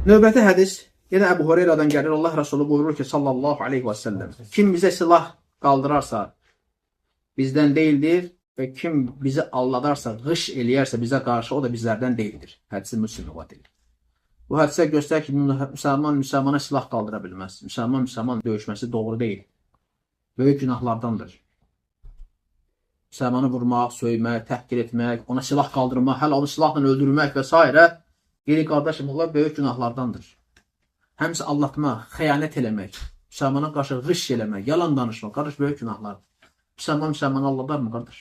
Növbəti hədis yenə Əbu Hüreyrədən gəlir. Allah Rəsulü buyurur ki, sallallahu aleyhi və səlləm, kim bizə silah qaldırarsa bizdən deyildir və kim bizi aldadarsa, qış eləyərsə bizə qarşı, o da bizlərdən deyildir. Hədisi Müslim rivayət edir. Bu hədisə göstərir ki, müsəlmana silah qaldıra bilməz. Müsəlman döyüşməsi doğru deyil. Böyük günahlardandır. Müsəlmanı vurmaq, söymək, təhqir etmək, ona silah qaldırmaq, hələ onu silahla öldürmək və s. Geri qardaşım, bunlar böyük günahlardandır. Həmsə aldatmaq, xəyanət eləmək, müsəlmana qarşı qış eləmək, yalan danışmaq, qardaş, böyük günahlardır. Müsəlmanı aldadar mı, qardaş?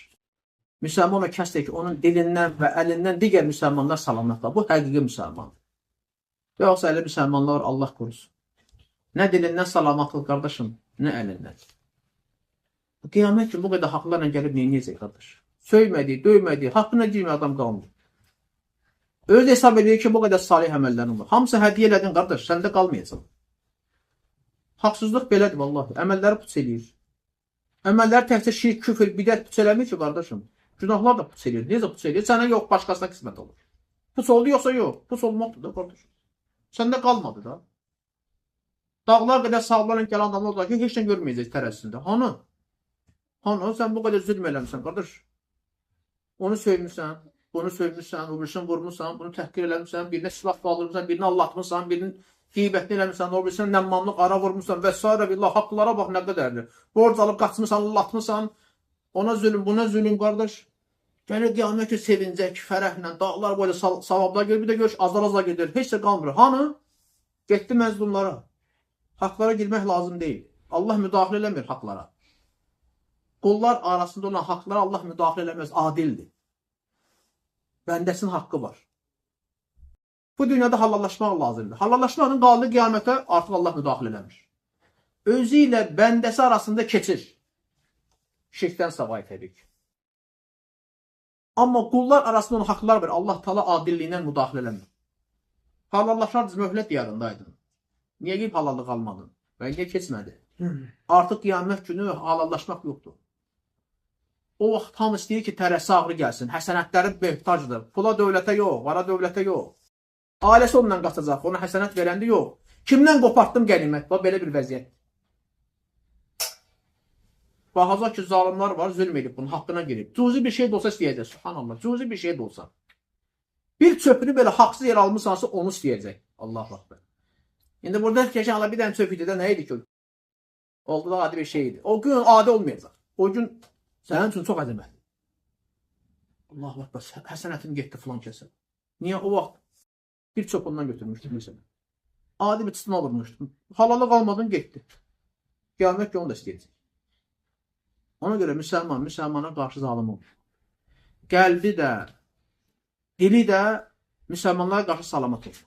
Müsəlman o kəsdir ki, onun dilindən və əlindən digər müsəlmanlar salamatlar. Bu həqiqi müsəlmandır. Yoxsa elə müsəlmanlar Allah qorusun. Nə dilindən salamatlıq, qardaşım, nə əlindən. Qiyamət ki, bu qədər haqlarla gəlib neyəcək, qardaş? Söymədiyi, döymədiyi, haqqına girmə adam qalmır. Öz hesab edir ki, bu qədər salih əməllərin var. Hamısı hədiyyə elədin, qardaş, səndə qalmayacaq. Haqsızlıq belədir, vallahi. Əməlləri puç eləyir. Əməlləri təkcə şirk, küfür, bidət puç eləmir ki, qardaşım. Günahlar da puç eləyir. Necə puç eləyir? Sənə yox, başqasına qismət olur. Puç oldu, yoxsa yox. Puç olmaqdır da, qardaş. Səndə qalmadı da. Dağlar qədər sağlarla gələn adamlar olacaq ki, heç nə görməyəcək tərəzisində. Hanı? Hanı? Sən bu qədər zülm eləmişsən, qardaş. Onu söymüşsən. Bunu söymüşsən, öbürsünü vurmuşsan, bunu təhqir eləmişsən, birinə silah qaldırmışsan, birini allatmışsan, birinin qeybətini eləmişsən, öbürsünü nəmmamlıq ara vurmuşsan və s. Billah, haqlara bax nə qədərdir. Borc alıb qaçmışsan, allatmışsan, ona zulüm, buna zulüm, qardaş. Gəlir qiyamət ki, sevincək, fərəhlə, dağlar boyda savablar gedir, bir də görüş azar-azar gedir, heç də qalmır. Hanı? Getdi məzlumlara. Haqlara girmək lazım deyil. Allah müdaxilə eləmir haqlara. Qullar arasında olan haqlara Allah müdaxilə eləməz, adildir. Bəndəsinin haqqı var. Bu dünyada halallaşmaq lazımdır. Halallaşmaqın qaldığı qiyamətə artıq Allah müdaxilə eləmir. Özü ilə bəndəsi arasında keçir. Şirkdən savayı təbii ki. Amma qullar arasında olan haqlar var. Allah Taala adilliyindən müdaxilə eləmir. Halallaşardınız, möhlət yadındaydın. Niyə gəlib halallıq almadın? Və niyə keçmədi? Artıq qiyamət günü halallaşmaq yoxdur. O vaxt hamı istəyir ki, tərəsi ağrı gəlsin. Həsənətləri möhtacdır. Pula dövlətə yox, vara dövlətə yox. Ailəsi ondan qaçacaq, ona həsənət verəndə yox. Kimdən qopartdım qənimət? Bax, belə bir vəziyyət. Baxacaq ki, zalimlar var, zülm edib, bunun haqqına girib. Cüzi bir şey də olsa istəyəcək, subhanallah. Cüzi bir şey də olsa. Bir çöpünü belə haqsız yer almışsansa, onu istəyəcək. Allah Akbar. İndi burada keçən hala bir dənə çöp idi də, nə idi ki? Oldu da adi bir şey idi. O gün adi olmayacaq. O gün sənin üçün çox əzəmətli. Allah Akbar, həsənətim getdi filan kəsə. Niyə? O vaxt bir çöp ondan götürmüşdüm məsələn. Adi bir çıxma vurmuşdum. Halalı qalmadın, getdi. Qiyamət ki, onu da istəyəcək. Ona görə müsəlmana qarşı zalim olur. Qəlbi də, dili də müsəlmanlara qarşı salamat olur.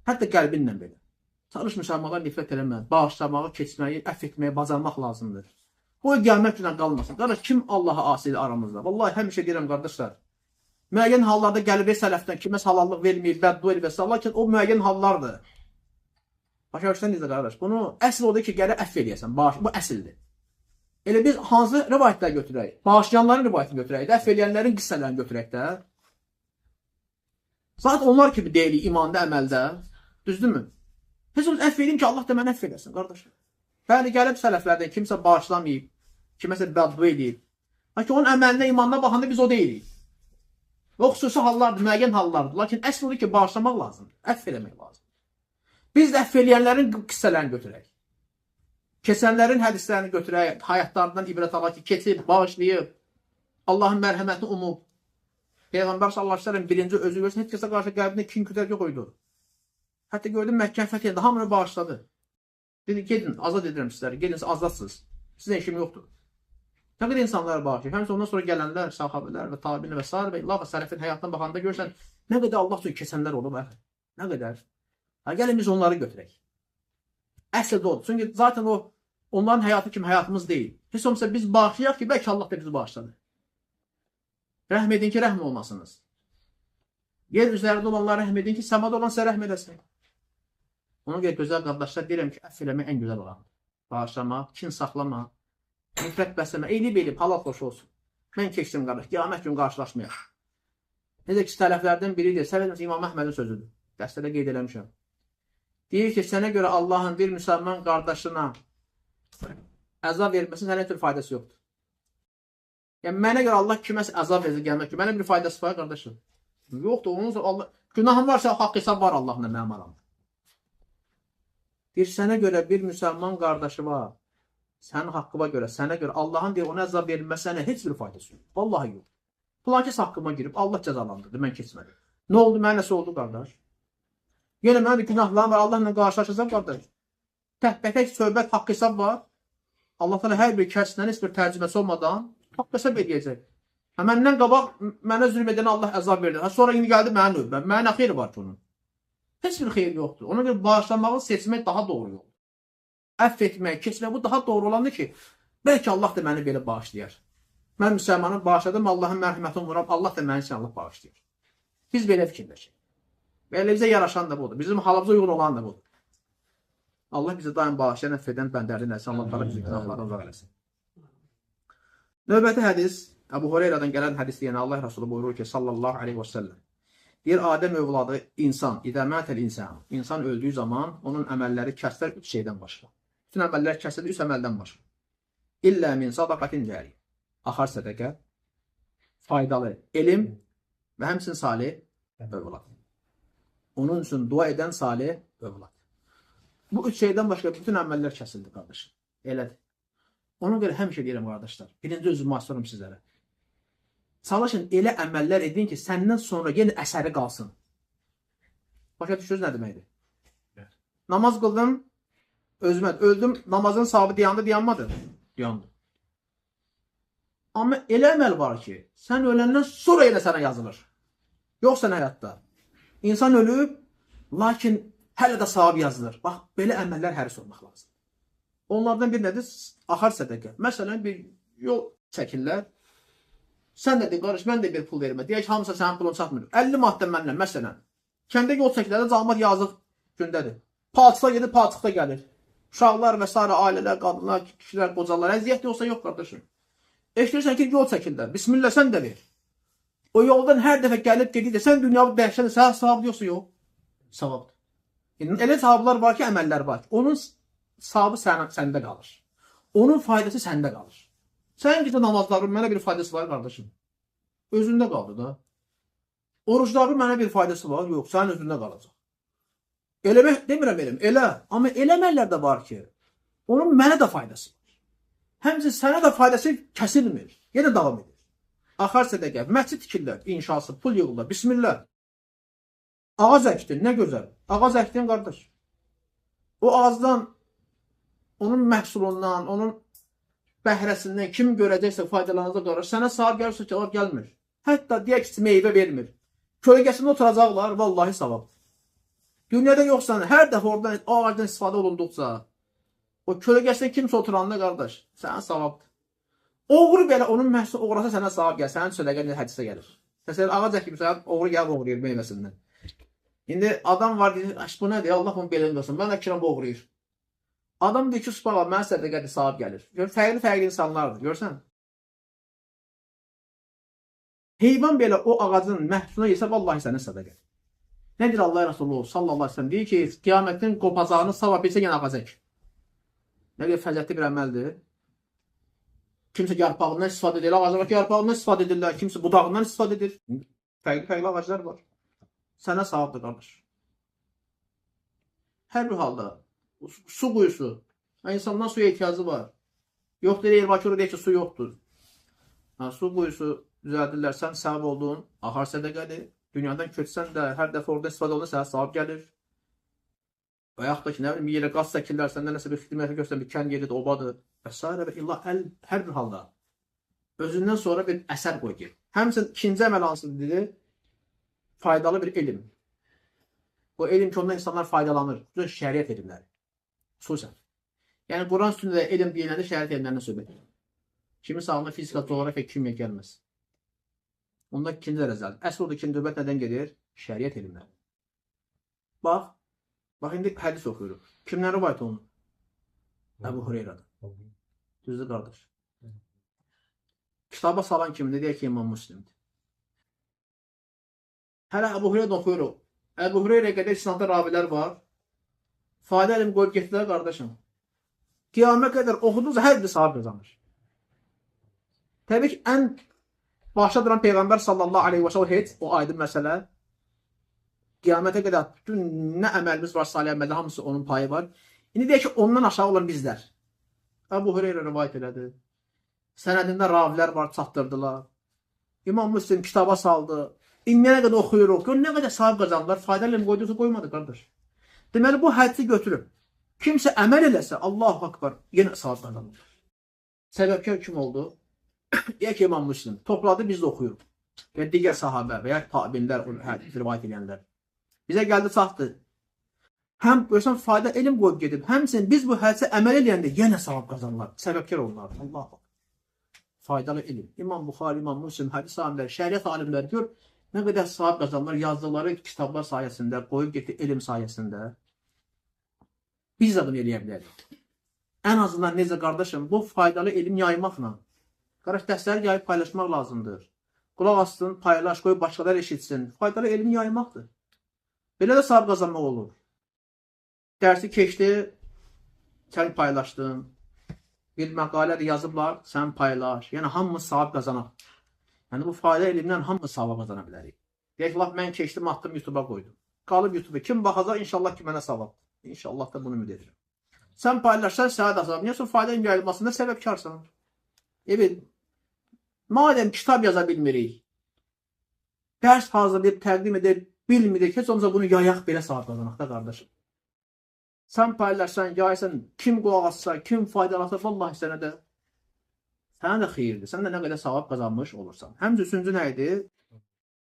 Hətta qəlbinlə belə. Çalış müsəlmanlara nifrət eləmək, bağışlamağı, keçməyi, əff etməyi bacarmaq lazımdır. Bu qiyamət günə qalmasın. Qardaş, kim Allaha asidir aramızda? Vallahi həmişə deyirəm, qardaşlar. Müəyyən hallarda gəlib sələfdən kiməsə halallıq verməyir, bəddua edir və s. Lakin o müəyyən hallardır. Başa düşsən necə, qardaş? Bunu əsl odur ki, gələ əff eləyəsən. Bu əsildir. Elə biz hansı rivayətlər götürək? Bağışlayanların rivayətini götürək də, əff eləyənlərin qissələrini götürək də. Zaten onlar kimi deyilik imanda, əməldə. Düzdürmü? Heç olsun əff eləyim ki, Allah da mənə əff eləsin, qardaş. Bəli, gəlib sələflərdən kimsə bağışlamayıb, kiməsə bəddua edib. Lakin onun əməlinə, imanına baxanda biz o deyilik. Və xüsusi hallardır, müəyyən hallardır. Lakin əsl odur ki, bağışlamaq lazımdır, əff eləmək lazımdır. Biz də əff eləyənlərin qissələrini götürək. Keçənlərin hədislərini götürək, həyatlarından ibrət alaq ki, keçib, bağışlayıb, Allahın mərhəmətini umub. Peyğəmbər sallallahu əleyhi və səlləm birinci özü görsün, heç kəsə qarşı qəlbində kin kütərki qoydu. Hətta gördüm Məkkə fəth edildi, hamını bağışladı. Dedi, gedin, azad edirəm sizləri, gedin, azadsınız. Sizə işim yoxdur. Nə qədər insanlara bağışlayır. Həmçə ondan sonra gələnlər, sahabələr və tabinlər və s. və Allah və sələfin həyatına baxanda görsən, nə qədər Allah üçün keçənlər olub, nə qədər. Gəlin biz onları götürək. Əsl odur. Çünki zaten onların həyatı kimi həyatımız deyil. Heç olmasa biz bağışlayaq ki, bəlkə Allah da bizi bağışladı. Rəhm edin ki, rəhm olmasınız. Yer üzərində olanlara rəhm edin ki, səmada olan sizə rəhm edəsin. Ona görə gözəl qardaşlar, deyirəm ki, əff eləmək ən gözəl olan. Bağışlamaq, kin saxlama, nifrət bəsləmə, eylib, halal xoş olsun. Mən keçdim qardaş, qiyamət gün qarşılaşmayaq. Necə ki, sələflərdən biridir, İmam Əhmədin sözüdür. Dəstədə qeyd eləmişəm. Deyir ki, sənə görə Allahın bir müsəlman qardaşına əzab verməsin, sənə heç bir faydası yoxdur. Yəni, mənə görə Allah kiməsə əzab verəcək gəlmək ki, mənə bir faydası var, qardaşım. Yoxdur, onun sonra Allah, günahım varsa, haqq hesab var Allahla mənim aramda. Deyir, sənə görə bir müsəlman qardaşı var, sənin haqqıma görə, sənə görə Allahın deyir, ona əzab verilməsi sənə heç bir faydası yox. Vallahi yox. Filankəs haqqıma girib, Allah cəzalandırdı, mən keçmədim. Nə oldu, mənə nəsə oldu, qardaş? Yenə mənim günahlarım var, Allahla qarşılaşacaq, qardaş. Təhbətək söhbət, haqq hesab var. Allah təala hər bir kəsdən heç bir tərcüməsi olmadan haqq hesab edəcək. Məndən qabaq mənə zülm edənə Allah əzab verdi. Sonra indi gəldi mənim növbəm. Mənə nə xeyri var ki onun? Heç bir xeyri yoxdur. Ona görə bağışlanmağı seçmək daha doğru yoldur. Əff etmək, keçmək bu daha doğru olandır ki, bəlkə Allah da məni belə bağışlayar. Mən müsəlmanı bağışladım, Allahın mərhəmətini umuram, Allah da məni inşallah bağışlayar. Biz belə fikirləşək. Və elə bizə yaraşan da budur. Bizim halımıza uyğun olan da budur. Allah bizi daim bağışlayan, əff edən bəndərin nəsə, Allah da bizi günahlardan uzaq eləsin. Növbəti hədis, Əbu Hüreyrədən gələn hədis deyən Allah Resulü buyurur ki, sallallahu aleyhi və səlləm. Deyir, Adəm övladı insan, idəmətəl insan. İnsan öldüyü zaman onun əməlləri kəslər 3 şeydən başqa. Bütün əməllər kəslər 3 əməldən başqa. İllə min sadaqatin cəri. Axar sədəqə, faydalı elm və həmçinin salih övlad. Onun üçün dua edən salih övlad. Bu 3 şeydən başqa bütün əməllər kəsildi, qardaşım. Elədir. Ona görə həmişə deyirəm, qardaşlar. Birinci özümü asıyorum sizlərə. Çalışın elə əməllər edin ki, səndən sonra yenə əsəri qalsın. Başa düşürsünüz nə deməkdir? Evet. Namaz qıldım, özümə öldüm, namazın sahibi dayandı, dayanmadı. Dayandı. Amma elə əməl var ki, sən öləndən sonra yenə sənə yazılır. Yox sən həyatda. İnsan ölüb, lakin hələ də sahibi yazılır. Bax, belə əməllər həris olmaq lazım. Onlardan bir nədir? Axar sədəqə. Məsələn, bir yol çəkirlər. Sən də deyir, qardaş, mən də bir pul vermə. Deyək, hamısa sənin pulun çatmır. 50 maddən mənlə, məsələn. Kəndə yol çəkirlər, cəmaət yazıq gündədir. Palçıqda gedir, palçıqda gəlir. Uşaqlar və s. ailələr, qadınlar, kişilər, qocalar. Əziyyət yoxsa yox, qardaşım. Eşidirsən ki, yol çəkirlər. Bismillah, sən də ver. O yoldan hər dəfə gəlib gedir də, sən dünyada dəhşədir, sən savab yoxsa yox? Savabdır. Elə savablar var ki, əməllər var. Onun savabı səndə qalır. Onun faydası səndə qalır. Sən gecə namazların mənə bir faydası var, qardaşım. Özündə qaldı da. Orucların mənə bir faydası var, yox, sənin özündə qalacaq. Eləmək demirəm elm, elə. Amma eləməklər də var ki, onun mənə də faydası var. Həmçinin sənə də faydası kəsilmir. Yenə davam edir. Axar sədəqə, məscid tikirlər, inşası, pul yığırlar, bismillah. Ağac əkdin, nə gözəl. Ağac əkdin, qardaş. O ağacdan, onun məhsulundan, onun bəhrəsindən kim görəcəksə faydalanacaq qardaş. Sənə sahib gəlirsə ki, gəlmir. Hətta deyək ki, meyvə vermir. Kölgəsində oturacaqlar, vallahi savabdır. Dünyada yoxsan, hər dəfə oradan ağacdan istifadə olunduqca, o kölgəsində kimsə oturanda qardaş, sənə savabdır. Oğru belə onun məhsul oğrasa sənə savab gəlir, sənin sədəqə hədisdə gəlir. Məsələn, ağac əkibsən, oğru gəlib oğruyur meyvəsindən. İndi adam var deyir, bu nədir, Allah onu belini qılsın, mən də kiram oğruyur. Adam deyir ki, subhanallah, mənə sədəqədir, savab gəlir. Fərqli insanlardır, görsən. Heyvan belə o ağacın məhsuluna yesə, vallahi sənə sədəqədir. Nədir Allah Resulü sallallahu aleyhi ve sellem? Deyir ki, qiyamətin qopacağını savab bilsə, yenə ağac ək. Nə qədər fəziyyətli bir əməldir. Kimsə yarpağından istifadə edir, ağaclar ki, yarpağından istifadə edirlər, kimsə budağından istifadə edir. Fərqli ağaclar var. Sənə savabdır, qardaş. Hər bir halda su quyusu. İnsandan suya ehtiyacı var. Yox deyir, Elbakırı deyir ki, su yoxdur. Su quyusu düzəldirlər, sən savab olduğun axar sədəqədir. Dünyadan köçsən də hər dəfə orada istifadə olunur, sənə savab gəlir. Və yaxud da ki, nə bilim, bir yerə qaz çəkirlər, səndə nəsə bir xidmət göstərən bir kənd yeridir, obadır və s. və illah hər bir halda özündən sonra bir əsər qoyur. Həmçinin ikinci əməl hansıdır dedi? Faydalı bir elm. O elm ki, ondan insanlar faydalanır. Bütün şəriət elmləri. Xüsusən. Yəni, Quran üstündə elm deyiləndə şəriət elmlərindən söhbət edir. Kimin sağlığında fizika, coğrafiya, kimya gəlməz. Onda ikinci dərəcədir. Əsl orada ikinci növbət nədən gedir? Şəriət elmləri. Bax, indi hədis oxuyuruq. Kimdən rivayət olunur? Əbu Hüreyrədən. Düzdür, qardaş. Kitaba salan kimdir? Deyək ki, İmam Müslimdir. Hələ Əbu Hüreyrədən oxuyuruq. Əbu Hüreyrə qədər İslamda ravilər var. Fayda elm qoyub getdilər qardaşım. Qiyamət qədər oxudunuz, hər bir savab qazanır. Təbii ki, ən başda duran Peyğəmbər sallallahu aleyhi və səlləm heç o aydın məsələ. Qiyamətə qədər bütün nə əməlimiz var, salih əməldə hamısı onun payı var. İndi deyək ki, ondan aşağı olan bizlər. Əbu Hüreyrə rivayət elədi. Sənədində ravilər var, çatdırdılar. İmam Müslim kitaba saldı. İndiyənə qədər oxuyuruq. Gör, nə qədər sahib qazandılar. Faydalı elm qoyduqsa qoymadı, qardaş. Deməli, bu hədisi götürüb. Kimsə əməl eləsə, Allahu Akbar, yenə sahib qazanır. Səbəbkar kim oldu? Deyək ki, İmam Müslim. Topladı, biz də oxuyuruq. Və digər sahabə və ya tabinlər, rivayət edənlər. Bizə gəldi, çatdı. Həm görsən fayda elm qoyub gedib, həmçinin biz bu hədisə əməl eləyəndə yenə savab qazanırlar. Səbəbkar olurlar. Allah. Faydalı elm. İmam Buxari, İmam Müslim, hədis alimləri, şəriət alimləri gör, nə qədər savab qazanırlar yazdıqları kitablar sayəsində, qoyub getdi elm sayəsində. Biz də bunu eləyə bilərik. Ən azından necə qardaşım, bu faydalı elm yaymaqla. Qardaş, dərsləri yayıb paylaşmaq lazımdır. Qulaq assın, paylaş, qoyub başqalar eşitsin. Faydalı elmi yaymaqdır. Belə də savab qazanmaq olur. Dərsi keçdi, sən paylaşdın. Bir məqalə də yazıblar, sən paylaş. Yəni, hamımız savab qazanaq. Yəni, bu fayda elimdən hamımız savab qazana bilərik. Deyək, mən keçdim, attım, YouTube'a qoydum. Qalıb YouTube'a. Kim baxacaq, inşallah ki, mənə savab. İnşallah da bunu ümid edirəm. Sən paylaşsan, səhət azab. Niyə sonra fayda yayılmasında səbəbkarsan? Evet, madem kitab yaza bilmirik, dərs hazırlayıb təqdim edə bilmirik, heç olmasa bunu yayaq belə savab qazanaq da, qardaşım. Sən paylaşsan, yaysan, kim qulaq atsa, kim faydalansa, vallahi sənə də xeyirdir. Sən də nə qədər savab qazanmış olursan. Həmcə üçüncü nə idi?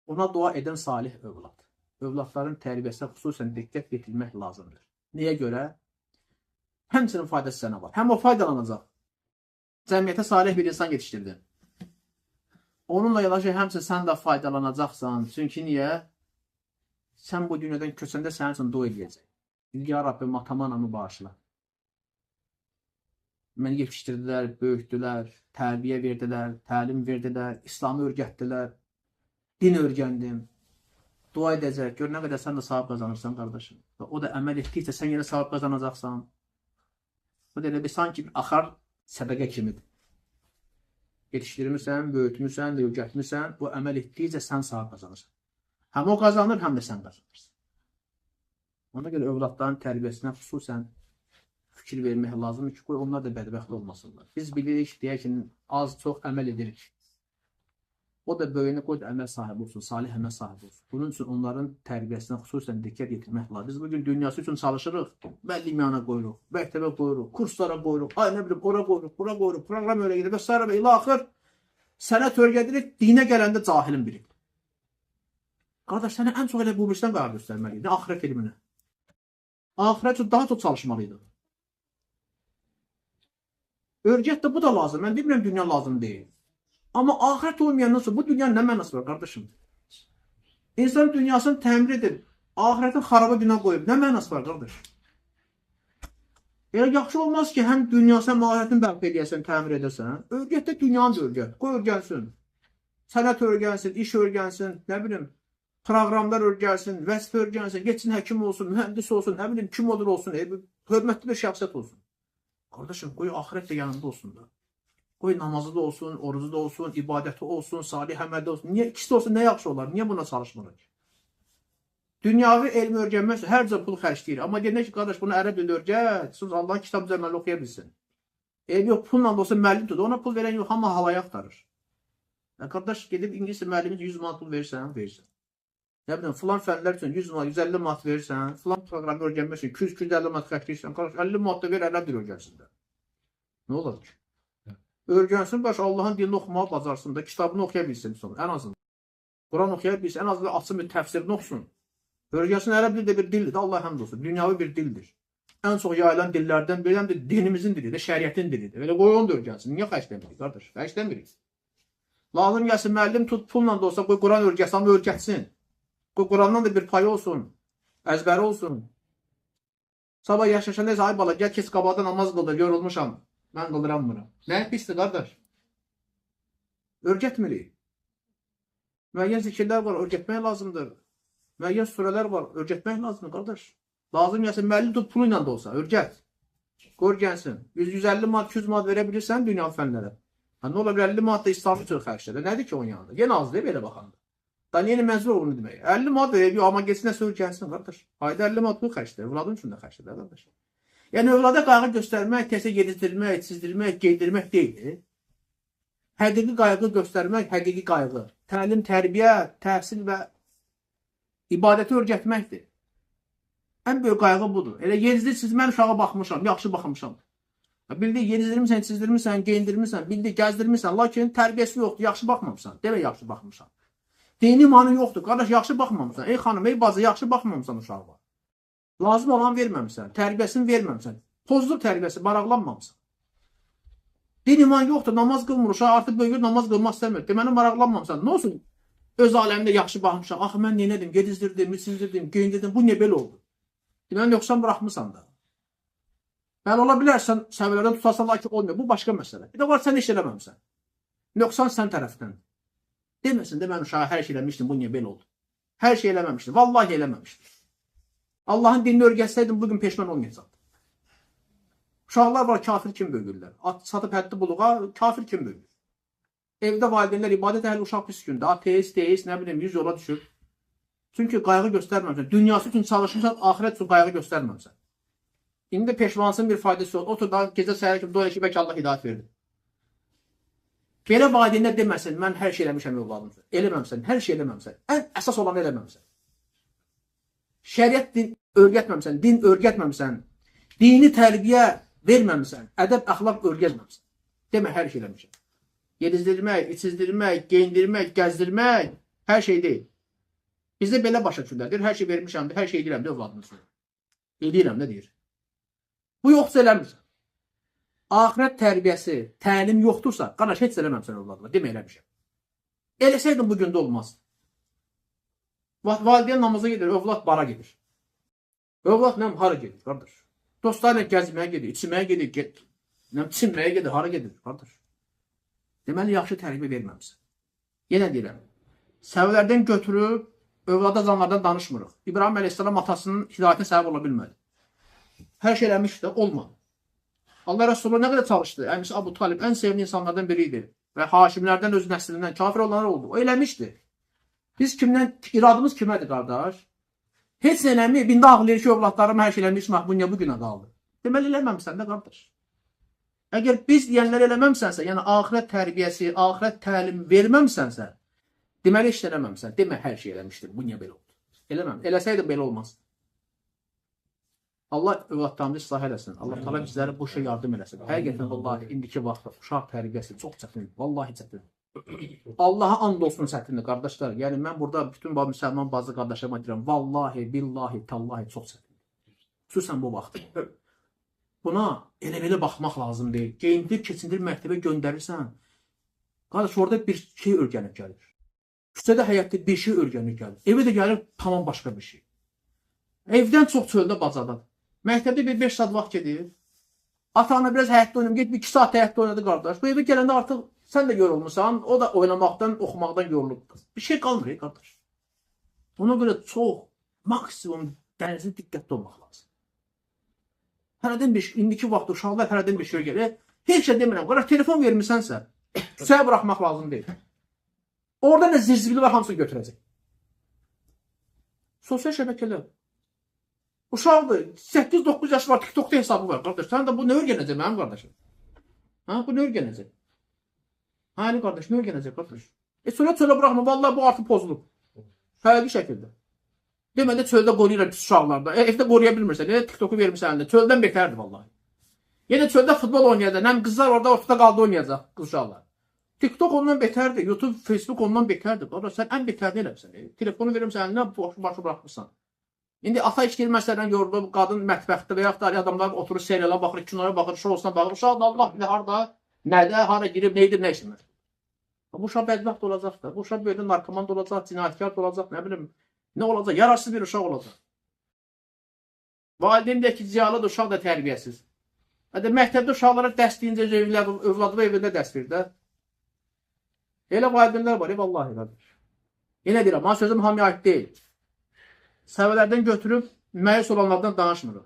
Ona dua edən salih övlad. Övladların tərbiyəsinə xüsusən diqqət yetirmək lazımdır. Niyə görə? Həmçinin faydası sənə var. Həm o faydalanacaq. Cəmiyyətə salih bir insan yetişdirdin. Onunla yanaşı həmçinin sən də faydalanacaqsan. Çünki niyə? Sən bu dünyadan köçəndə sənin üçün dua edəcək. Ya Rabbim, atama anamı bağışla. Məni yetişdirdilər, böyütdülər, tərbiyə verdilər, təlim verdilər, İslamı öyrətdilər, din öyrəndim. Dua edəcək, gör nə qədər sən də savab qazanırsan, qardaşım. Və o da əməl etdikcə sən yenə savab qazanacaqsan. Bu da elə bir sanki bir axar sədəqə kimidir. Yetişdirmirsən, böyütmürsən, öyrətmirsən, bu əməl etdikcə sən savab qazanırsan. Həm o qazanır, həm də sən qazanırsan. Ona görə övladların tərbiyəsinə xüsusən fikir vermək lazımdır ki, qoy onlar da bədbəxt olmasınlar. Biz bilirik, deyək ki, az çox əməl edirik. O da böyüyünə qoy da əməl sahibi olsun, salih əməl sahibi olsun. Bunun üçün onların tərbiyəsinə xüsusən diqqət yetirmək lazımdır. Biz bugün dünyası üçün çalışırıq, müəllimiyana qoyuruq, məktəbə qoyuruq, kurslara qoyuruq, ay nə bilim, ora qoyuruq, bura qoyuruq, proqram öyrədirik və s. və ilə axır sənət öyrədirik, dinə gələndə cahilin biridir. Qardaş, sənə ən çox elə bu birisindən qərar göstərməliydi, axirət elminə. Axirət üçün daha çox çalışmalıydı. Örgət də bu da lazım. Mən demirəm dünya lazım deyil. Amma axirət olmayandan sonra bu dünyanın nə mənası var, qardaşım? İnsan dünyasını təmir edib, axirətin xaraba bina qoyub, nə mənası var, qardaş? Yəni, yaxşı olmaz ki, həm dünyasını, həm axirətini bərpa edəsən, təmir edəsən. Örgət də dünyanı da örgət. Qoy örgənsin. Sənət örgənsin, iş örgənsin, nə bilim, proqramlar örgənsin, vəzifə örgənsin, geçsin həkim olsun, mühəndis olsun, nə bilim, kim olur olsun, hörmətli bir şəxsiyyət olsun. Qardaşım, qoy axirət də yanında olsun da. Qoy namazı da olsun, orucu da olsun, ibadəti olsun, salih əməldə olsun. Niyə ikisi olsun, nə yaxşı olar? Niyə buna çalışmırıq? Dünyavi elmi örgənmək üçün hər cür pul xərcləyir. Amma deyək ki, qardaş, bunu ərəb dilində örgət, siz Allahın kitabı üzərində oxuya bilsin. Yox, pulla da olsa müəllim tutur, ona pul verən yox, amma havaya axtarır. Qardaş, gedib İngiliscə müəllimin 100 manat pul verirsən, verirsən. Nə bileyim, filan fənlər üçün 100 manat, 150 manat verirsən, filan proqramı örgənmək üçün 200-250 manat xərcləyirsən, qardaş, 50 manat da ver, ərəb dil örgənsin də. Nə olar ki? Örgənsin, baş Allahın dilini oxumağı bacarsın da, kitabını oxuya bilsin sonra, ən azından. Quran oxuya bilsin, ən azından açsın bir təfsirini oxusun. Örgənsin, ərəb dil də bir dildir, Allah həmd olsun, dünyavi bir dildir. Ən çox yayılan dillərdən biri həm də dinimizin dilidir, şəriətin dilidir. Elə qoy onu da örgənsin, niyə xərcləmirik, qardaş? Xərcləmirik. Lazım gəlsin, müəllim tut, pulla da olsa, qoy Quran örgəsin, amma örgətsin. Qoy Qurandan da bir payı olsun, əzbəri olsun. Sabah yaşaşanda ay bala, gəl keç qabaqda namaz qıldır, yorulmuşam. Mən qıldıramıram. Nə pisdir, qardaş? Örgətmirik. Müəyyən zikirlər var, örgətmək lazımdır. Müəyyən surələr var. Öyrətmək lazımdır, qardaş. Lazım gəlsə müəllim tut pulu ilə də olsa, öyrət. Qoy gəlsin. 100-150 manat, 200 manat verə bilirsən dünyalı fənlərə. Nə ola bilər 50 manat da İslamı üçün xərclədə. Nədir ki onun yanında? Yenə az deyil belə baxanda. Da yeni məzun olduğunu demək. 50 manat veriyor amma geçsin nəsə öyrənsin, qardaş. Ayda 50 manat pul xərclədir. Övladın üçün də xərclədir, qardaş. Yəni övlada qayğı göstərmək, təhsil yedizdirmək, çizdirmək, geydirmək deyil. Həqiqi qayğı göstərmək, həqiqi qayğı. Təlim, tərbiyə, təhsil və ibadəti öyrətməkdir. Ən böyük qayğı budur. Elə yedizdirsiz, mən uşağa baxmışam, yaxşı baxmışam. Bildi, yedizdirmirsən, çizdirmirsən, geyindirmirsən, bildi, gəzdirmirsən, lakin tərbiyəsi yoxdur, yaxşı baxmamısan. Demək yaxşı baxmışam. Dini imanı yoxdur, qardaş, yaxşı baxmamısan. Ey xanım, ey bacı, yaxşı baxmamısan uşağa. Lazım olan verməmsən, tərbiyəsini verməmsən. Pozluq tərbiyəsi, maraqlanmamısan. Din iman yoxdur, namaz qılmır, uşaq artıq böyüyür, namaz qılmaq istəmir. Deməli, maraqlanmamsan. Nə olsun? Öz aləmdə yaxşı baxmışam. Axı, mən neynədim, gedizdirdim, çizdirdim, geyindirdim, bu niyə belə oldu? Deməli, yoxsan buraxmısan da. Bəli, ola bilərsən, səviyələrdən tutarsan, lakin olmuyor. Bu başqa məsələ. Bir də var, sən iş eləməmsən. Nöqsan sən tərəfdən. Deməsin də, mən uşağa hər şey eləmişdim, bu niyə belə oldu? Hər şey eləməmişdim. Vallahi eləməmişdim. Allahın dinini öyrətsəydim, bugün peşman olmayacaqdım. Uşaqlar var, kafir kim böyüyürlər? At satıb həddi buluğa, kafir kim böyüyür? Evdə valideynlər ibadət əhli uşaq pis gündə. Ateist, deist, nə bilim, 100 yola düşür. Çünki qayğı göstərməmsən. Dünyası üçün çalışırsan, ahirət üçün qayğı göstərməmsən. İndi peşmansın bir faydası yox. Otur da gecə səhər kimi doya ki, bəlkə Allah hidayət verdi. Belə valideynlər deməsin, mən hər şey eləmişəm yollarımızda. Eləməmsən, hər şey eləməmsən. Ən əsas olanı eləməmsən. Şəriət din öyrətməmsən, din öyrətməmsən, dini tərbiyə verməmsən, ədəb, əxlaq öyrətməmsən. Demə, hər şey eləmişəm. Yedizdirmək, içizdirmək, geyindirmək, gəzdirmək, hər şey deyil. Bizdə belə başa düşürlər. Hər şey vermişəmdir, hər şey edirəm, övladımız üçün. Edirəm, nə deyir? Bu yoxsa eləmirsən. Ahirət tərbiyəsi, təlim yoxdursa, qardaş, heç eləməmsən övladıma, demə eləmişəm. Eləsəydin bugün də olmaz. Valideyn namaza gedir, övlad bara gedir. Övlad nə, hara gedir, qardaş? Dostlarla gəzməyə gedir, içməyə gedir, çinməyə gedir, hara gedir, qardaş? Deməli, yaxşı tərbiyə verməmsən. Yenə deyirəm, səvələrdən götürüb, övlada zanlardan danışmırıq. İbrahim əleyhissalam atasının hidayətinə səbəb ola bilmədi. Hər şey eləmiş də olmadı. Allah Resulü nə qədər çalışdı? Əmisi Abu Talib ən sevimli insanlardan biri idi. Və haşimlərdən öz nəslindən kafir olanlar oldu. O eləmişdi. Biz kimdən, iradımız kimədir, qardaş? Heç nə eləmir. Bində ağlayır ki, övladlarım hər şey eləmiş, bu niyə bugünə qaldı? Deməli, eləməmsən də, qardaş. Əgər biz deyənlər eləməmsənsə, yəni ahirət tərbiyəsi, ahirət təlim verməmsənsə, deməli, heç eləməmsən. Demə, hər şey eləmişdir. Bu niyə belə oldu? Eləməm. Eləsəydi belə olmaz. Allah övladlarımızı ıslah eləsin. Allah təala bizlərə bu işə yardım eləsin. Həqiqətən vallahi indiki vaxtda uşaq tərbiyəsi çox çətindir. Vallahi çətindir. Allaha and olsun çətindir, qardaşlar. Yəni mən burada bütün müsəlman bazı qardaşlarıma deyirəm, vallahi, billahi, tallahi çox çətindir. Xüsusən bu vaxtda. Buna elə-belə baxmaq lazım deyil. Geyindir, keçindir, məktəbə göndərirsən. Qardaş, orada bir şey öyrənib gəlir. Küçədə həyatda bir şey öyrənib gəlir. Evə də gəlir tamam başqa bir şey. Evdən çox çöldə bacadan. Məktəbdə bir 5 saat vaxt gedir. Ata-ana biraz həyatda oynayım, get bir 2 saat həyatda oynadı qardaş. Bu evə gələndə artıq sən də yorulmusan, o da oynamaqdan, oxumaqdan yorulub. Bir şey qalmır, qardaş. Ona görə çox, maksimum dərəcədə diqqətli olmaq lazım. Hərədən bir şey, indiki vaxtda uşaqlar hərədən bir şey gəlir. Heç şey demirəm, qardaş, telefon vermisənsə, küçəyə buraxmaq lazım deyil. Orada nə zirzibili var, hamısını götürəcək. Sosial şəbəkələr. Uşaqdır, 8-9 yaşı var, TikTok'da hesabı var, qardaş. Sən də bu nə öyrənəcək mənim qardaşım? Ha, bu nə öyrənəcək? Hayır, qardaş, nə öyrənəcək, qardaş? Sonra çölə buraxma, vallahi bu artıq pozulub. Fərqli şəkildə. Demədə çöldə qoruyurlar pis uşaqlarda. Evdə qoruya bilmirsən, elə TikTok'u vermirsən əlində. Çöldən betərdir, vallahi. Yenə çöldə futbol oynayacaq, həm qızlar orada ortada qaldı oynayacaq, qız uşaqlar. TikTok ondan betərdir, YouTube, Facebook ondan betərdir. Qardaş, sən ən betərini eləmsən. Telefonu verirsən əlinə, başı buraxmışsan. İndi ata işləyir məsələn yorulub, qadın mətbəxtdə və yaxud da adamlar oturur seriala baxır, kinoya baxır, şousuna baxır. Uşaq da Allah bilir harda, nədə, hara girib, nə edir, nə işləmir. Bu uşaq bədbəxt olacaq da. Bu uşaq böyle narkoman da olacaq, cinayətkar da olacaq, nə bilim, nə olacaq, yararsız bir uşaq olacaq. Valideyn deyək ki, ziyalıdır, uşaq da tərbiyəsiz. Məktəbdə uşaqlara dərs deyincə övladı evində dərs verir də. Elə valideynlər var, vallahi qardaş. Yenə deyirəm, ha sözüm hamıya aid deyil. Səvələrdən götürüb məyus olanlardan danışmırıq.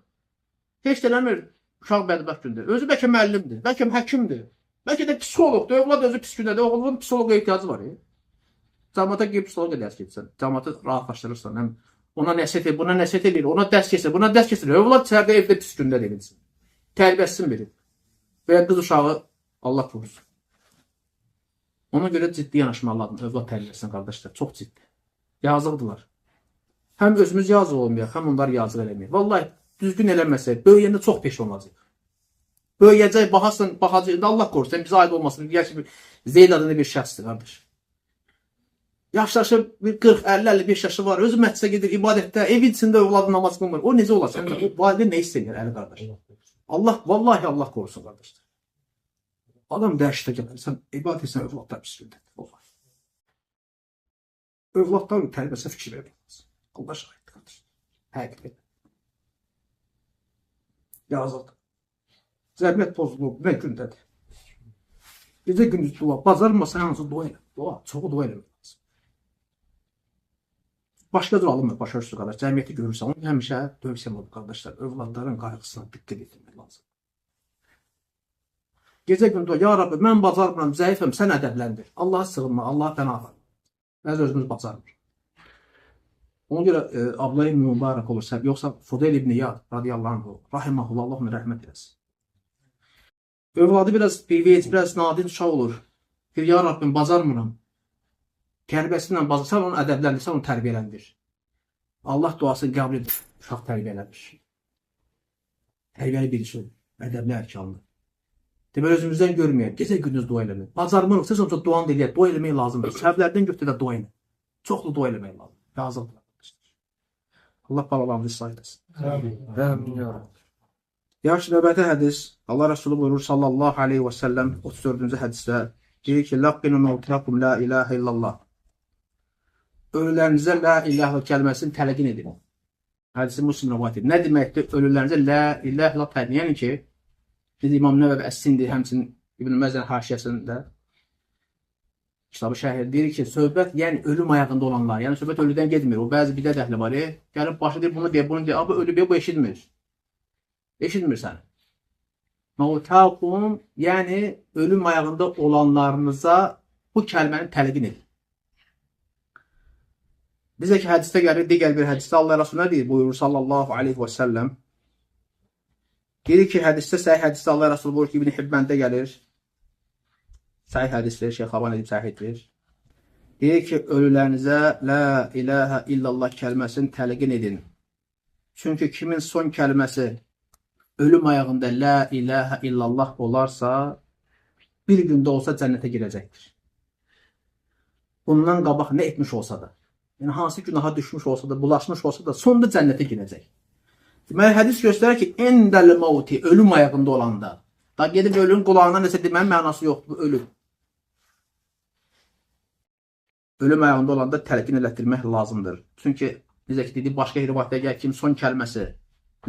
Heç də eləmir, uşaq bədbəxt gündür. Özü bəlkə müəllimdir, bəlkə həkimdir, bəlkə də psixoloqdur. Övlad özü pis gündədir, oğlunun psixoloqa ehtiyacı var. Cəmaata girib psixoloqa dərs keçsən, cəmaatı rahatlaşdırırsan. Həm ona nəsihət edir, buna nəsihət edir, ona dərs keçir, buna dərs keçir. Övlad içəridə evdə pis gündə deyilsin. Tərbiyəsini verir. Və ya qız uşağı Allah korusun. Ona görə ciddi yanaşmalıdır övlad tərbiyəsinə qardaşlar. Çox ciddi. Yazıqdılar. Həm özümüz yazıq olmayaq, həm onlar yazıq eləməyək. Vallahi düzgün eləməsək, böyüyəndə çox peş olacaq. Böyüyəcək, baxacaq, Allah korusun, bizə aid olmasın. Gerçi Zeyd adında bir şəxsdir, qardaş. Yaşlaşı bir 40-50-55 yaşı var, özü məhcəsə gedir, ibadətdə, evin içində övladı namaz qılmır. O necə olacaq? O valideyn nə istəyir, əli qardaş? Allah, vallahi Allah korusun, qardaşlar. Adam dəhşətə gəlir, sən ibadət etsən, övladlar pis gündədir. Övladların tərbiyyəsinə fikir vermək. Allah şahiddir, qardaş. Həqiqət. Yazıqdır. Zəmiyyət pozulub, nə gündədir. Gecə gündüz dua, bacarmasa yalnız dua elə. Dua, çoxu dua eləmək lazım. Başqa cür alınmır, başa düşdü qardaş. Cəmiyyəti görürsən, onu həmişə dövsəm olur, qardaşlar. Övladların qayğısına diqqət etmək lazım. Gecə gündüz dua, ya Rabbi, mən bacarmıram, zəifəm, sən ədəbləndir. Allah'a sığınma, Allah'a pənah var. Bəzi özümüz bacarmır. Ona görə Abdullah ibn Mübarək olur, yoxsa Fudayl ibn İyad radiyallahu anh, rahiməhullah, Allah onu rəhmət eləsin. Övladı biraz bivec, biraz nadin uşaq olur. Deyir, ya Rabbim, bacarmıram. Tərbiyəsindən bazarsan, onu ədəbləndirsən, onu tərbiyələndir. Allah duasını qəbul edir, uşaq tərbiyələndir. Tərbiyəli birisi olur, ədəbli ərkanlı. Deməli, özümüzdən görməyək, gecə gündüz dua eləmək. Bacarmırıq, siz onu duanı eləyək, dua eləmək lazımdır. Səbəblərdən götürdə dua eləmək. Çoxlu dua eləmək lazım. Yazıqdır. Allah balalarımızı ıslah etsin. Amin. Yaxşı, növbəti hədis. Allah Resulü buyurur sallallahu aleyhi və səlləm 34-cü hədisdə deyir ki, Laqqinu mevtakum la ilahe illallah. Ölülərinizə la ilahe kəlməsini tələqin edin. Hədisi Müslim rivayət edir. Nə deməkdir? Ölülərinizə la ilahe illallah tələqin. Yəni ki, biz İmam Nəvəvi Əs-Sindi həmçinin İbn Məzən haşiyəsində kitabı şərh deyir ki, söhbət yəni ölüm ayağında olanlar, yəni söhbət ölüdən getmir. O bəzi bidət əhli var, gəlib başı deyir, bunu deyir, bunu deyir. Abi ölü bu eşitmir. Eşitmir səni. Mevtakum, yəni ölüm ayağında olanlarınıza bu kəlməni tələqin edin. Bizə ki, hədisdə gəlir, digər bir hədisdə Allah Resulü nə deyir? Buyurur sallallahu aleyhi və səlləm. Deyir ki, hədisdə, səhih hədisdə Allah Resulü buyurur ki, İbn Hibbəndə gəlir. Səhih hədisdir, Şeyx Xaban edib səhihdir. Deyir ki, ölülərinizə la ilahə illallah kəlməsini tələqin edin. Çünki kimin son kəlməsi ölüm ayağında la ilahə illallah olarsa, bir gündə olsa cənnətə girəcəkdir. Bundan qabaq nə etmiş olsa da, yəni hansı günaha düşmüş olsa da, bulaşmış olsa da, sonunda cənnətə girəcək. Deməli, hədis göstərir ki, endəl mauti, ölüm ayağında olanda, da gedib ölüm qulağına nəsə demənin mənası yoxdur, ölüm. Ölüm ayağında olanda təlqin elətdirmək lazımdır. Çünki necə ki, dedik, başqa rivayətdə gəlir ki, son kəlməsi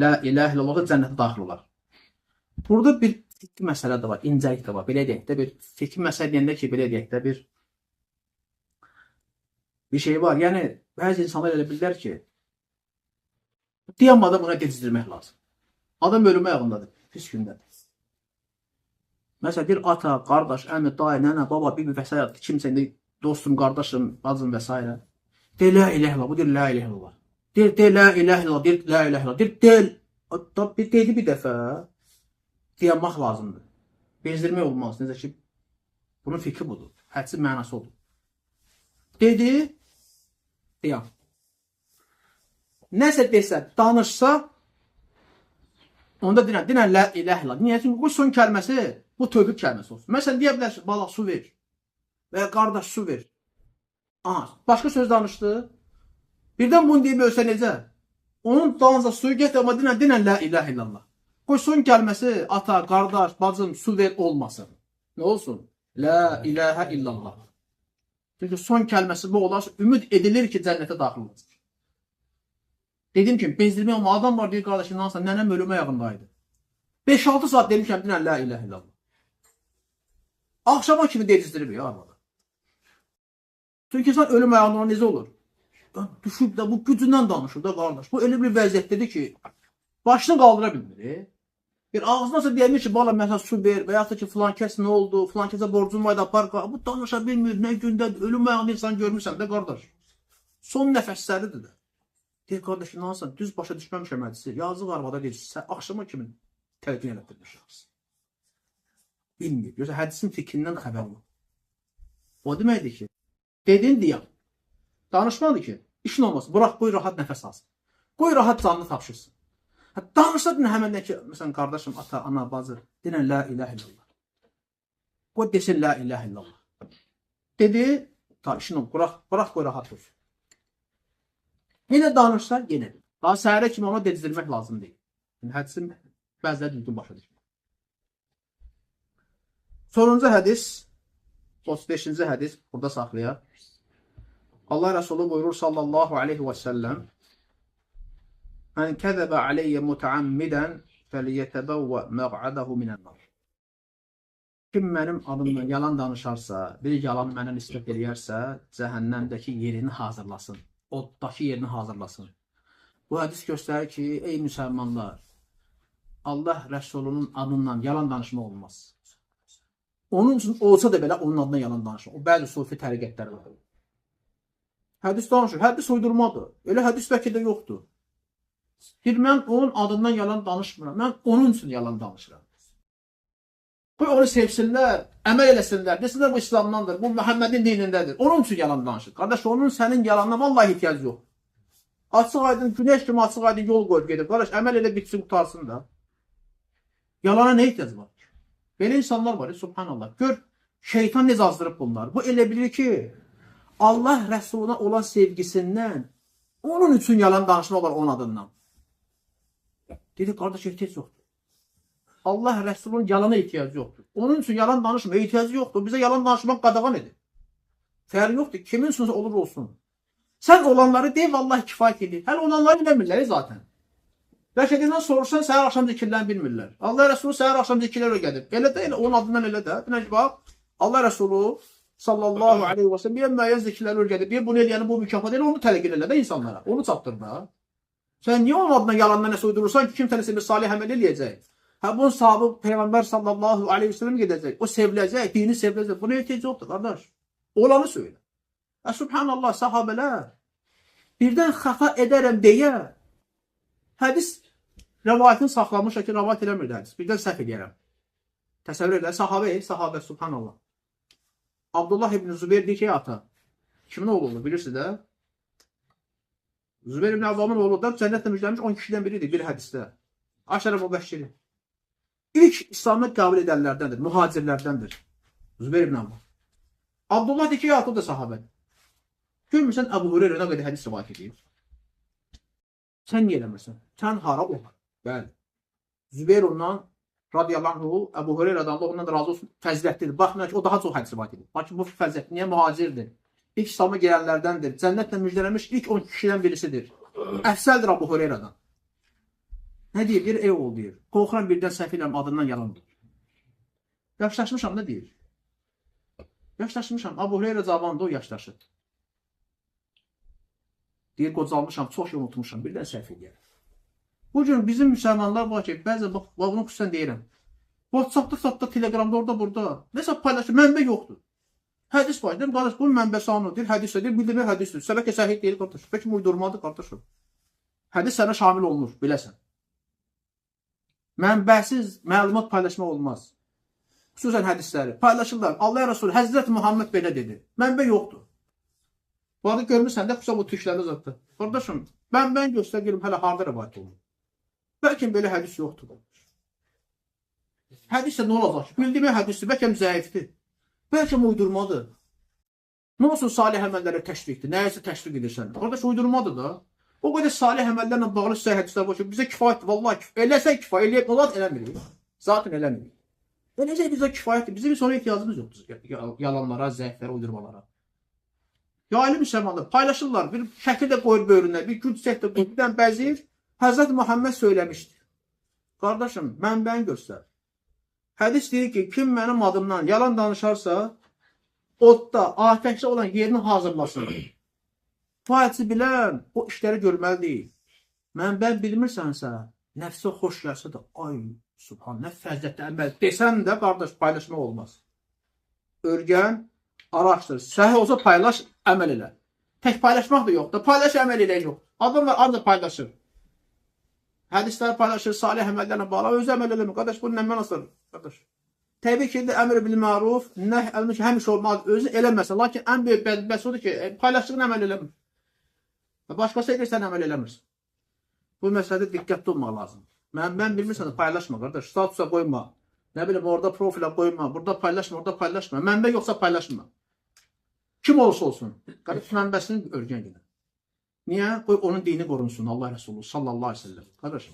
la ilahə illallah cənnətə daxil olar. Burada bir fikri məsələ də var, incəlik də var. Belə deyək də bir fikri məsələ deyəndə ki, belə deyək də bir şey var. Yəni, bəzi insanlar elə bilirlər ki, dayanmadan buna gecizdirmək lazım. Adam ölüm ayağındadır, pis gündədir. Məsələn, bir ata, qardaş, əmi, dayı, nənə, baba, bibi və s. kimsə indi dostum, qardaşım, bacım və s. Deyir, la ilahe illallah, bu deyir, la ilahe illallah. Deyir, la ilahe illallah, deyir, la ilahe illallah. Deyir, deyil bir dəfə dayanmaq lazımdır. Bezdirmək olmaz. Necə ki, bunun fikri budur. Hədsin mənası odur. Dedi, dayan. Nəsə desə, danışsa, onda dinən la ilahe illallah. Niyə? Çünki bu son kəlməsi, bu tövbə kəlməsi olsun. Məsələn, deyə bilər ki, balaq su ver. Və ya qardaş su ver. Aha, başqa söz danışdı. Birdən bunu deyib ölsə necə? Onun dalınca suyu getir, amma dinən la ilahe illallah. Qoy son kəlməsi ata, qardaş, bacım su ver olmasın. Nə olsun? La ilahe illallah. Çünki son kəlməsi bu olarsa, ümid edilir ki, cənnətə daxil olacaq. Dedim ki, bezdirmək olma, adam var deyir, qardaşım, nansa, nənəm ölüm ayağındaydı. 5-6 saat demişəm, dinən la ilahe illallah. Axşama kimi dedizdirir ya arvada. Çünki insan ölüm ayağında necə olur? Düşüb də bu gücündən danışır da qardaş. Bu elə bir vəziyyətdədir ki, başını qaldıra bilmir. Bir ağzınasa deyəmir ki, bala məsələn su ver və yaxud da ki, filan kəs nə oldu, filan kəsə borcun var da apar. Bu danışa bilmir, nə gündədir, ölüm ayağında insan görmürsən də qardaş. Son nəfəsləridir də. Deyir, qardaş, inansan, düz başa düşməmişəm hədisi. Yazıq arvada deyir, sən axşama kimi təlqin elətdirmişsən. Bilmir. Yoxsa hədisin fikrindən xəbər yox. O deməkdir ki, dedin deyəm. Danışmadı ki, işin olmasın. Bırak, qoy rahat nəfəs alsın. Qoy rahat canını tapşırsın. Danışsa dinə həməndən ki, məsələn, qardaşım, ata, ana, bacı, dinən la ilahe illallah. Qoy desin la ilahe illallah. Dedi, ta işin olmasın. Bırak, qoy rahat olsun. Yenə danışsa, yenə. Daha səhərə kimi ona dedizdirmək lazım deyil. Yəni, hədisin bəziləri düzgün başa düşmür. Sonuncu hədis, 35-ci hədis, burada saxlayaq. Allah Resulü buyurur sallallahu aleyhi və səlləm, "Mən kəzəbə aleyyə mutəammidən fəliyətəbəvvə məq'adahu minən-nar." Kim mənim adımdan yalan danışarsa, bir yalan mənə nisbət eləyərsə, cəhənnəmdəki yerini hazırlasın. Oddakı yerini hazırlasın. Bu hədis göstərir ki, ey müsəlmanlar, Allah Resulünün adından yalan danışma olmaz. Onun üçün olsa da belə onun adına yalan danışma. O bəzi sufi təriqətlər var. Hədis danışır. Hədis uydurmadır. Elə hədis bəlkə də yoxdur. Deyir, mən onun adından yalan danışmıram. Mən onun üçün yalan danışıram. Qoy onu sevsinlər, əməl eləsinlər. Desinlər bu İslamdandır, bu Məhəmmədin dinindədir. Onun üçün yalan danışır. Qardaş, onun sənin yalanına vallahi ehtiyac yox. Açıq aydın, güneş kimi açıq aydın yol qoyub gedir. Qardaş, əməl elə bitsin, qutarsın da. Yalana nə ehtiyac var? Belə insanlar var, subhanallah. Gör, şeytan necə azdırıb bunlar. Bu elə bilir ki, Allah Rəsuluna olan sevgisindən onun üçün yalan danışma olar onun adından. Dedi, qardaş, ehtiyac yoxdur. Allah Rəsulunun yalana ehtiyac yoxdur. Onun üçün yalan danışma, ehtiyacı yoxdur. Bizə yalan danışmaq qadağan edir. Fərqi yoxdur. Kimin sözü olur olsun. Sən olanları dev, vallahi kifayət edir. Hələ olanları bilmirlər zaten. Rəşədindən sorursan, səhər axşam zikirlərini bilmirlər. Allah Rəsulü səhər axşam zikirlər öyrədib. Elə də, elə onun adından elə də. Deyək ki, bax, Allah Rəsulü sallallahu aleyhi və səlləm bir müəyyən zikirləri öyrədib. Bir bunu eləyəni bu mükafat elə, onu tələqin elə də insanlara. Onu çatdır da. Sən niyə onun adına yalandan nəsə uydurursan ki, kim tənəsə bir salih əməl eləyəcək? Hə, bunun sahabı Peyğəmbər sallallahu aleyhi və səlləm gedəcək. O seviləcək, dini seviləcək. Buna ehtiyac yoxdur, qardaş. Olanı söylə. Subhanallah, sahabələr birdən xəta edərəm deyə hədis rəvayətini saxlamışlar ki, rəvayət eləmirdi hədis. Birdən səhv edərəm. Təsəvvür edər, sahabə, subhanallah. Abdullah ibn Zübeyir deyir ki, ata, kimin oğlu olur, bilirsiniz də? Zübeyir ibn Avvamın oğlu da cənnətlə müjdələnmiş 10 kişidən biridir bir hədisdə. Aşərə Mübəşşiri. İlk İslamət qəbul edənlərdəndir, mühacirlərdəndir. Zübeyir ibn Avvam. Abdullah deyir ki, ata, o da sahabədir. Görmürsən, Əbu Hüreyrə nə qədər hədis rivayət edir? Sən niyə eləmirsən? Sən hara olar? Bəli. Zübeyir ondan radiyallahu anhu, Əbu Hüreyrədən Allah ondan razı olsun, fəzilətlidir. Baxmayın ki, o daha çox hədis rivayət edir. Lakin bu fəzilət niyə mühacirdir? İlk İslam'a gələnlərdəndir. Cənnətlə müjdələnmiş ilk 10 kişidən birisidir. Əfsəldir Əbu Hüreyrədən. Nə deyir? Bir ey oğul deyir. Qorxuram birdən səhv edirəm, adından yalan deyir. Yaşlaşmışam, nə deyir? Yaşlaşmışam. Əbu Hüreyrə cavandır, o yaşlaşır. Deyir, qocalmışam, çox şey unutmuşam, birdən səhv edirəm. Bu gün bizim müsəlmanlar var ki, bəzən bax, bunu xüsusən deyirəm. WhatsApp-da, Telegramda, orada, burada. Nəsə paylaşır, mənbə yoxdur. Hədis var, deyim, qardaş, bunun mənbəsi anı, deyir, hədis deyir, bildirmək hədisdir. Səbək səhih deyil, qardaş. Bəlkə uydurmadır, qardaşım. Hədis sənə şamil olunur, biləsən. Mənbəsiz məlumat paylaşmaq olmaz. Xüsusən hədisləri. Paylaşırlar. Allah Resulü, Həzrət Muhammed belə dedi. Mənbə yoxdur. Bu arada görmürsən də, xüsusən bu türklərdə zətdə. Qardaşım, mən göstəririm, hələ harada rəvayət olunur. Bəlkə belə hədis yoxdur. Hədis də nə olacaq? Bildiyim hədisdir, bəlkə zəifdir. Bəlkə uydurmadır. Nə olsun salih əməllərə təşviqdir, nəyəsə təşviq edirsən. Qardaş, uydurmadır da. O qədər salih əməllərlə bağlı sizə hədislər var ki, bizə kifayətdir, vallahi eləsək kifayət, eləyib, onlar eləmirik. Zaten eləmirik. Eləcək bizə kifayətdir, bizim sonra ehtiyacımız yoxdur yalanlara, zəiflərə, uydurmalara. Ya alim müsəlmanlar paylaşırlar, bir şəkil də qoyur böyrünə, bir gül çiçək də qoyur, birdən bəzir, Həzrət Muhammed söyləmişdir. Qardaşım, mənbəni göstər. Hədis deyir ki, kim mənim adımdan yalan danışarsa, odda, atəşdə olan yerini hazırlasın. Bu ayəti bilən o işləri görməli deyil. Mən bilmirsənsə, nəfsə xoş gəlsə də, ay, subhan, nə fəziyyətli əməl desən də, qardaş, paylaşmaq olmaz. Örgən, araşdır. Səhih olsa paylaş, əməl elə. Tək paylaşmaq da yoxdur. Paylaş, əməl elə yox. Adamlar ancaq paylaşır. Hədislər paylaşır, salih əməllərlə bağlı. Özü əməl eləmir. Qardaş, bunu nə mənasıdır? Qardaş. Təbii ki, əmr bil məruf, nəhy əl münker həmişə olmaz. Özü eləməsə, lakin ən böyük bədbəxt odur ki, paylaşdığın əməl eləmir. Başqası edirsən, əməl eləmirsən. Bu məsələdə diqqətli olmaq lazım. Mən bilmirsən, paylaşma, qardaş. Statusa qoyma. Nə bilim, orada profilə qoyma. Burada paylaşma, orada paylaşma. Mənbə yoxsa paylaşma. Kim olursa olsun. Qardaş, mənbəsini örgən gedin. Niyə? Qoy onun dini qorunsun. Allah Resulü sallallahu aleyhi ve sellem. Qardaş,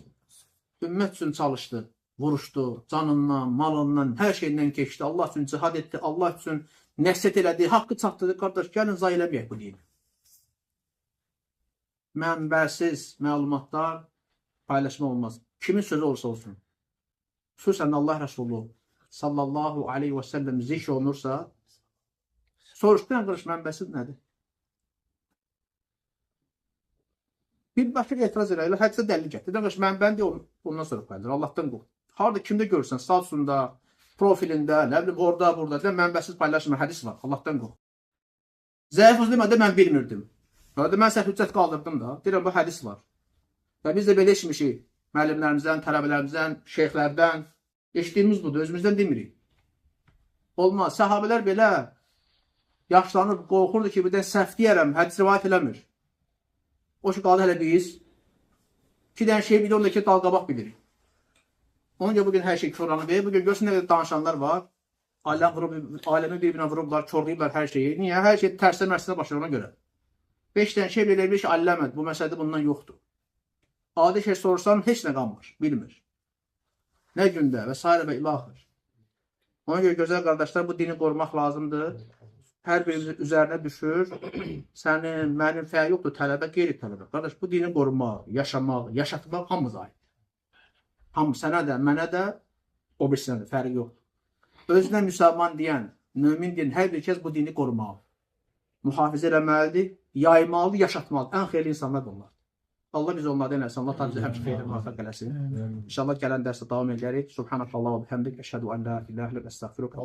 ümmət üçün çalışdı, vuruşdu, canından, malından, hər şeyindən keçdi. Allah üçün cihad etdi, Allah üçün nəsiyyət elədi, haqqı çatdırdı. Qardaş, gəlin zay eləməyək bu dini. Mənbəsiz məlumatlar paylaşma olmaz. Kimin sözü olursa olsun. Xüsusən Allah Resulü sallallahu aleyhi ve sellem zikr olunursa, soruşdu, qardaş, mənbəsiz nədir? Bir başqa etiraz elə, hədsə dəlil gətir. Qardaş, mənbən deyə ondan sonra paylaşır. Allahdan qorx. Harada kimdə görürsən, statusunda, profilində, nə bilim, orada, burada, də mənbəsiz paylaşma, hədis var. Allahdan qorx. Zəif özləmədə mən bilmirdim. Mən səhv hüccət qaldırdım da. Deyirəm, bu hədis var. Və biz də belə eşitmişik. Müəllimlərimizdən, tələbələrimizdən, şeyxlərdən. Eşitdiyimiz budur, özümüzdən demirik. Olmaz. Səhabələr belə yaşlanıb, qorxurdu ki, bir də səhv deyərəm, hədis rivayət eləmir. O ki, qaldı hələ biz. 2 dənə şey bilir, ondakı dalqabaq bilirik. Onun görə bugün hər şey Kur'anı verir. Bugün görsün nə qədər danışanlar var. Aləmi bir-birinə vurublar, korlayıblar hər şeyi. Niyə? Hər şey tərsdə mərsədə başlar ona görə. 5 dənə şey belə bir şey alləməd. Bu məsələdə bundan yoxdur. Adi şey sorursam heç nə qalmır. Bilmir. Nə gündə və s. və ilahır. Ona görə gözəl qardaşlar, bu dini qorumaq lazımdır. Hər birimizin üzərinə düşür. Sənin, mənim fərq yoxdur. Tələbə, qeyri-tələbə. Qardaş, bu dini qorumaq, yaşamaq, yaşatmaq hamımıza aid. Hamı sənə də, mənə də, o birisinə də fərq yoxdur. Özünə müsəlman deyən, mümin deyən hər bir kəs bu dini qorumalı. Mühafizə eləməlidir, yaymalıdır, yaşatmalıdır. Ən xeyirli insanlar da onlar. Allah biz onlardan eləsin. Allah tabi bizi həmişə xeyirli müvəffəq eləsin. İnşallah gələn dərsə davam edərik. Subhanallah və bihamdik. Əşhədu an la ilahe illallah və estəğfiruka.